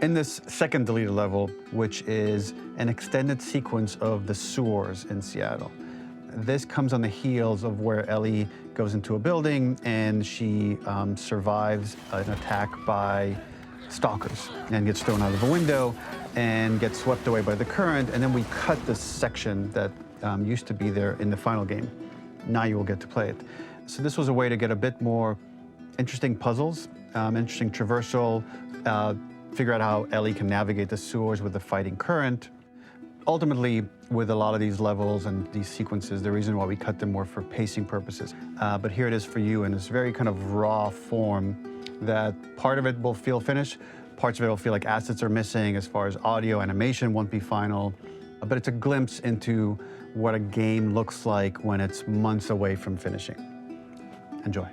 In this second deleted level, which is an extended sequence of the sewers in Seattle, this comes on the heels of where Ellie goes into a building and she survives an attack by stalkers and gets thrown out of a window and gets swept away by the current. And then we cut this section that used to be there in the final game. Now you will get to play it. So this was a way to get a bit more interesting puzzles, interesting traversal, figure out how Ellie can navigate the sewers with the fighting current. Ultimately, with a lot of these levels and these sequences, the reason why we cut them more for pacing purposes. But here it is for you in this very kind of raw form that part of it will feel finished, parts of it will feel like assets are missing as far as audio, animation won't be final. But it's a glimpse into what a game looks like when it's months away from finishing. Enjoy.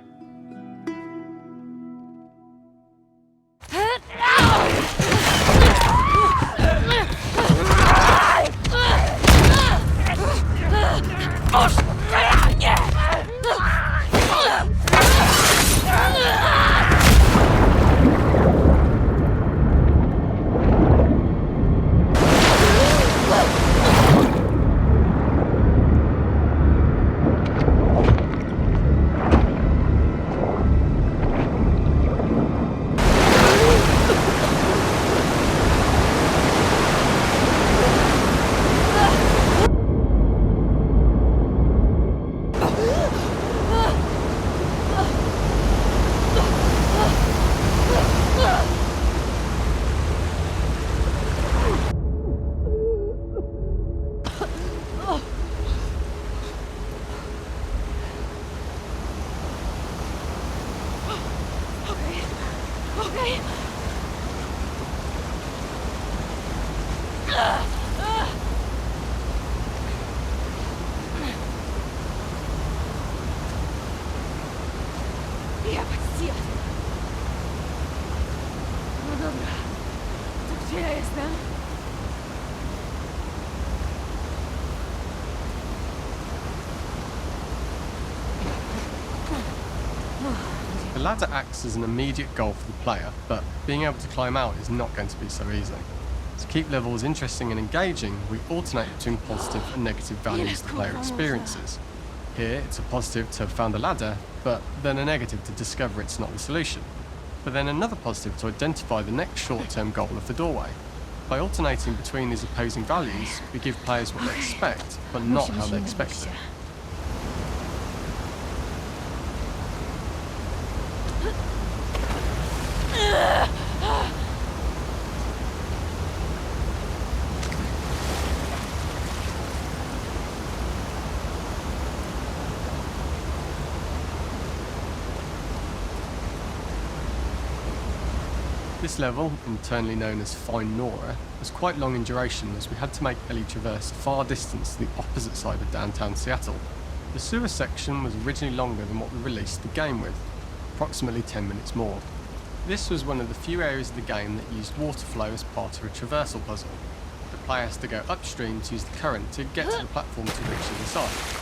The ladder acts as an immediate goal for the player, but being able to climb out is not going to be so easy. To keep levels interesting and engaging, we alternate between positive and negative values the player experiences. Here, it's a positive to have found a ladder, but then a negative to discover it's not the solution. But then another positive to identify the next short-term goal of the doorway. By alternating between these opposing values, we give players what they expect, but not how they expect it. This level, internally known as Find Nora, was quite long in duration as we had to make Ellie traverse far distance to the opposite side of downtown Seattle. The sewer section was originally longer than what we released the game with, approximately 10 minutes more. This was one of the few areas of the game that used water flow as part of a traversal puzzle. The player has to go upstream to use the current to get to the platform to reach the other side.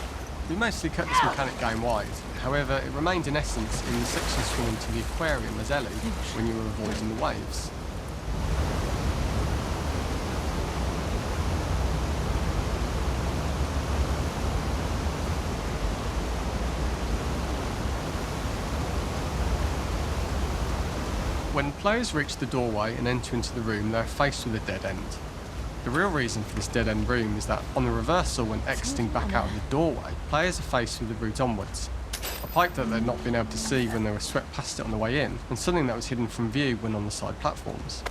We mostly cut this mechanic game-wide, however it remained in essence in the section swimming to the aquarium as Ellie when you were avoiding the waves. When players reach the doorway and enter into the room, they are faced with a dead end. The real reason for this dead-end room is that on the reversal when exiting back out of the doorway, players are faced with the route onwards. A pipe that they'd not been able to see when they were swept past it on the way in, and something that was hidden from view when on the side platforms.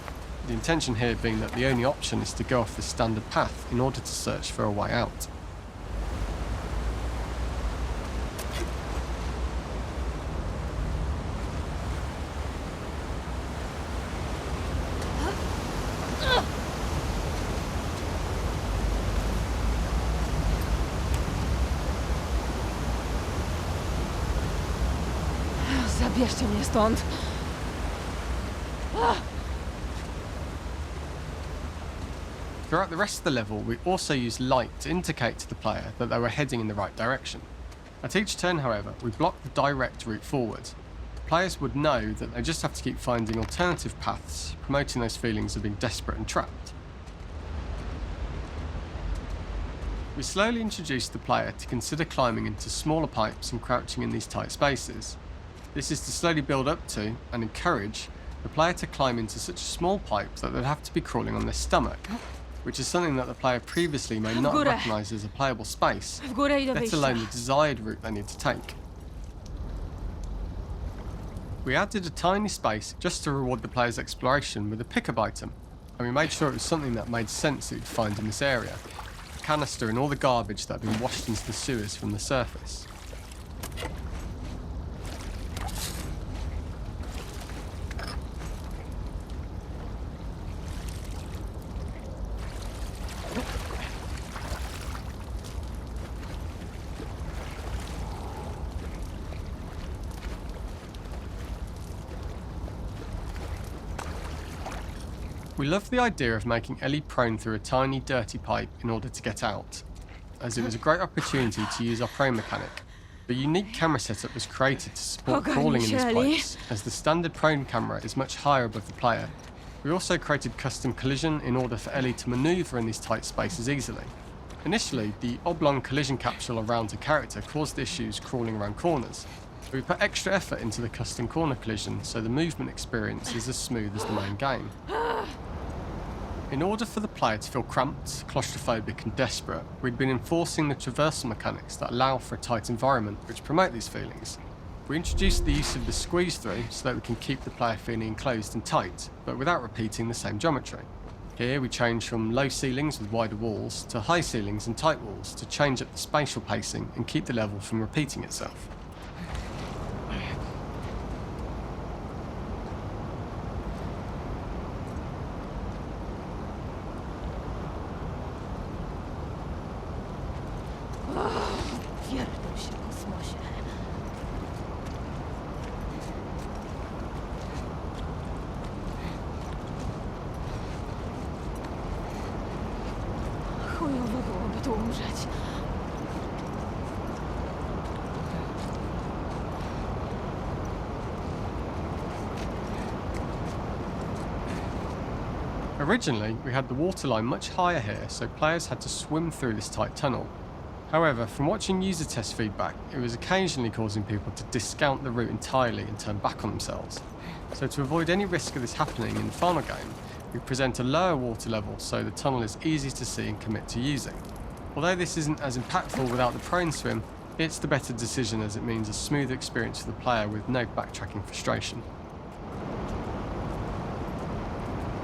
The intention here being that the only option is to go off the standard path in order to search for a way out. Zabierzcie mnie stąd. Throughout the rest of the level, we also used light to indicate to the player that they were heading in the right direction. At each turn, however, we blocked the direct route forward. players would know that they just have to keep finding alternative paths, promoting those feelings of being desperate and trapped. We slowly introduced the player to consider climbing into smaller pipes and crouching in these tight spaces. This is to slowly build up to, and encourage, the player to climb into such a small pipe that they'd have to be crawling on their stomach, which is something that the player previously may not have recognised as a playable space, W górę i do let wyjścia. alone the desired route they need to take. We added a tiny space just to reward the player's exploration with a pickup item, and we made sure it was something that made sense that you'd find in this area. A canister and all the garbage that had been washed into the sewers from the surface. We loved the idea of making Ellie prone through a tiny, dirty pipe in order to get out, as it was a great opportunity to use our prone mechanic. A unique camera setup was created to support crawling in these pipes, as the standard prone camera is much higher above the player. We also created custom collision in order for Ellie to manoeuvre in these tight spaces easily. Initially, the oblong collision capsule around her character caused issues crawling around corners. We put extra effort into the custom corner collision so the movement experience is as smooth as the main game. In order for the player to feel cramped, claustrophobic and desperate, we'd been enforcing the traversal mechanics that allow for a tight environment which promote these feelings. We introduced the use of the squeeze through so that we can keep the player feeling enclosed and tight, but without repeating the same geometry. Here we change from low ceilings with wider walls to high ceilings and tight walls to change up the spatial pacing and keep the level from repeating itself. Pierdol się, kosmosie. Chujowo byłoby tu umrzeć. Originally, we had the waterline much higher here, so players had to swim through this tight tunnel. However, from watching user test feedback, it was occasionally causing people to discount the route entirely and turn back on themselves. So to avoid any risk of this happening in the final game, we present a lower water level so the tunnel is easy to see and commit to using. Although this isn't as impactful without the prone swim, it's the better decision as it means a smooth experience for the player with no backtracking frustration.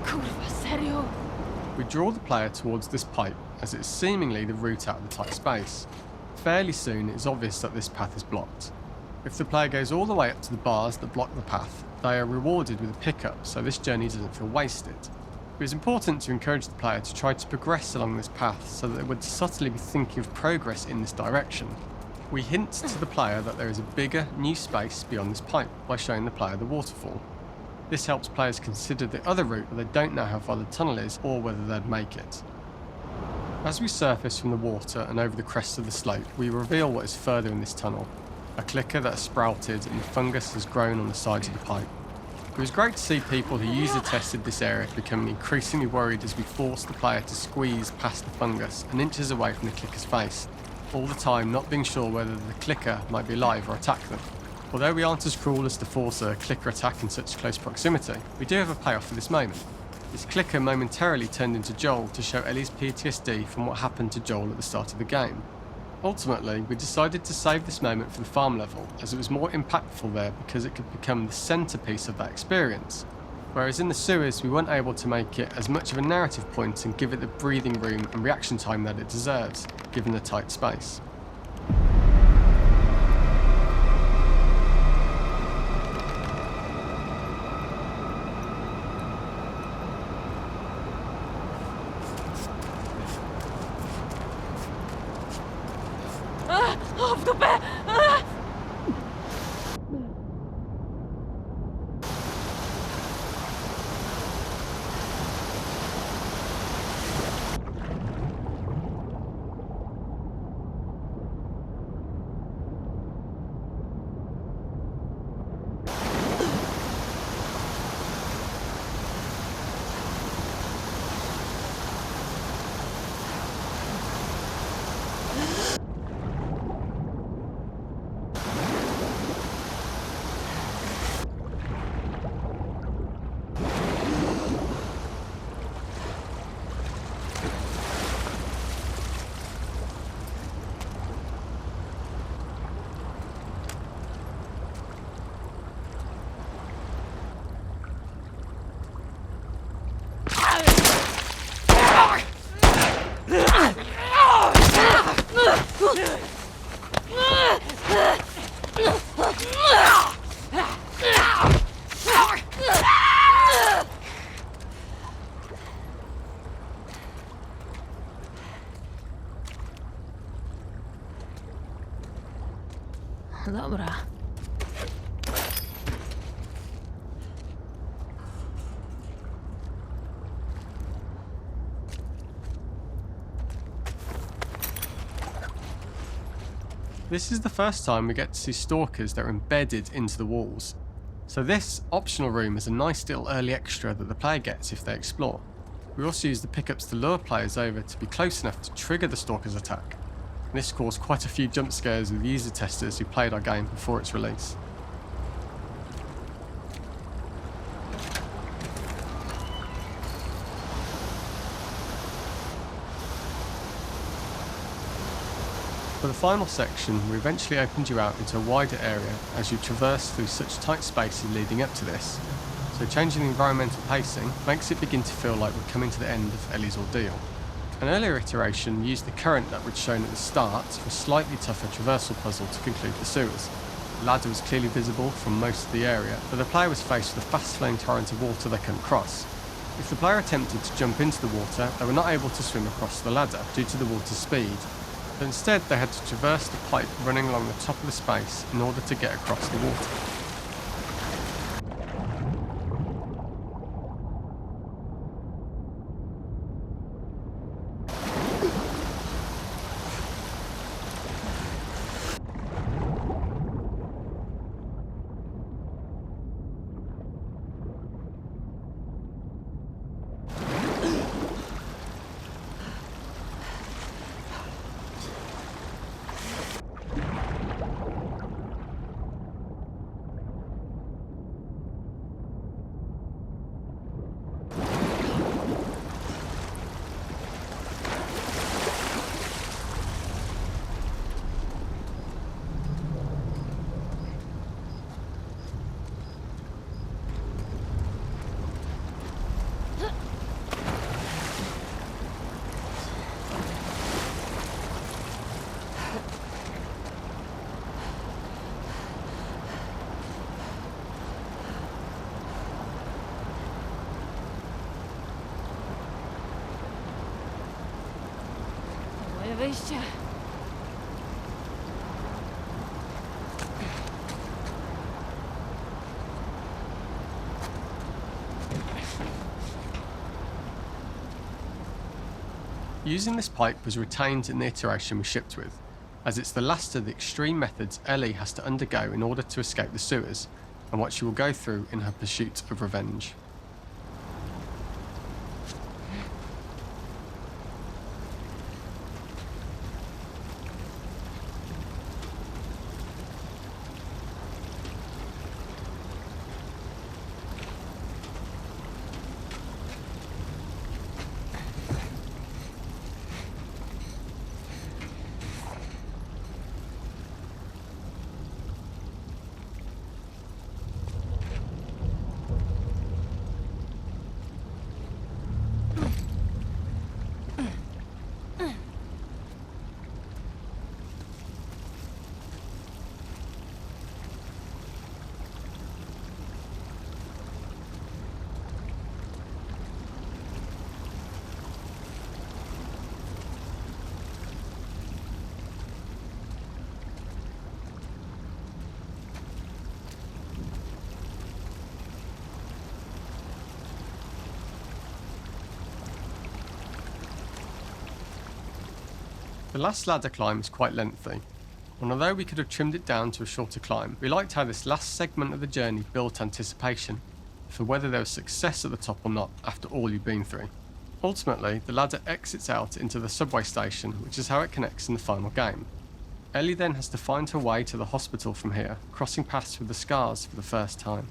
Kurwa, serio? We draw the player towards this pipe as it's seemingly the route out of the tight space. Fairly soon it is obvious that this path is blocked. If the player goes all the way up to the bars that block the path, they are rewarded with a pickup so this journey doesn't feel wasted. It was important to encourage the player to try to progress along this path so that they would subtly be thinking of progress in this direction. We hint to the player that there is a bigger, new space beyond this pipe by showing the player the waterfall. This helps players consider the other route where they don't know how far the tunnel is or whether they'd make it. As we surface from the water and over the crest of the slope, we reveal what is further in this tunnel. A clicker that has sprouted and the fungus has grown on the sides of the pipe. It was great to see people who user tested this area becoming increasingly worried as we forced the player to squeeze past the fungus and inches away from the clicker's face, all the time not being sure whether the clicker might be alive or attack them. Although we aren't as cruel as to force a clicker attack in such close proximity, we do have a payoff for this moment. This clicker momentarily turned into Joel to show Ellie's PTSD from what happened to Joel at the start of the game. Ultimately, we decided to save this moment for the farm level, as it was more impactful there because it could become the centrepiece of that experience. Whereas in the sewers, we weren't able to make it as much of a narrative point and give it the breathing room and reaction time that it deserves, given the tight space. O, w dupę! Dobra. This is the first time we get to see stalkers that are embedded into the walls. So this optional room is a nice little early extra that the player gets if they explore. We also use the pickups to lure players over to be close enough to trigger the stalker's attack. And this caused quite a few jump scares with user testers who played our game before its release. For the final section, we eventually opened you out into a wider area as you traverse through such tight spaces leading up to this. So changing the environmental pacing makes it begin to feel like we're coming to the end of Ellie's ordeal. An earlier iteration used the current that was shown at the start for a slightly tougher traversal puzzle to conclude the sewers. The ladder was clearly visible from most of the area, but the player was faced with a fast-flowing torrent of water they couldn't cross. If the player attempted to jump into the water, they were not able to swim across the ladder due to the water's speed. But instead they had to traverse the pipe running along the top of the space in order to get across the water. Moje wyjście. Using this pipe was retained in the iteration we shipped with, as it's the last of the extreme methods Ellie has to undergo in order to escape the sewers, and what she will go through in her pursuit of revenge. The last ladder climb is quite lengthy, and although we could have trimmed it down to a shorter climb, we liked how this last segment of the journey built anticipation for whether there was success at the top or not after all you've been through. Ultimately, the ladder exits out into the subway station, which is how it connects in the final game. Ellie then has to find her way to the hospital from here, crossing paths with the scars for the first time.